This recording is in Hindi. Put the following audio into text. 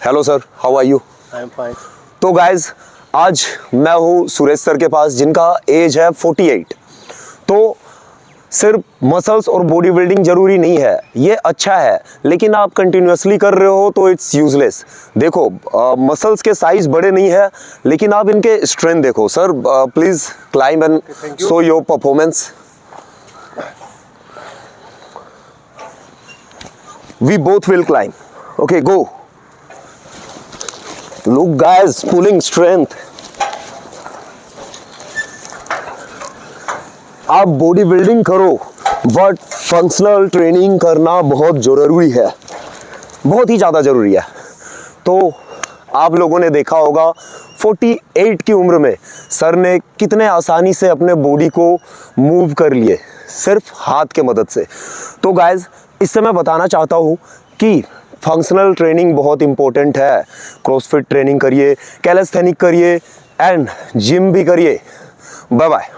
Hello sir, how are you? I am fine. तो गाइज आज मैं हूँ सुरेश सर के पास जिनका एज है 48। तो सिर्फ मसल्स और बॉडी बिल्डिंग जरूरी नहीं है, ये अच्छा है, लेकिन आप कंटिन्यूअसली कर रहे हो तो इट्स यूजलेस। देखो मसल्स के साइज बड़े नहीं है, लेकिन आप इनके स्ट्रेंथ देखो। Sir please climb and show your performance. We both will climb. Okay, go. Look, guys, pulling strength. आप बॉडी बिल्डिंग करो, बट फंक्शनल ट्रेनिंग करना बहुत जरूरी है, बहुत ही ज़्यादा ज़रूरी है। तो आप लोगों ने देखा होगा 48 की उम्र में सर ने कितने आसानी से अपने बॉडी को मूव कर लिए सिर्फ हाथ के मदद से। तो गाइज इससे मैं बताना चाहता हूँ कि फंक्शनल ट्रेनिंग बहुत इंपॉर्टेंट है। क्रॉसफिट ट्रेनिंग करिए, कैलिस्थेनिक करिए एंड जिम भी करिए। Bye bye.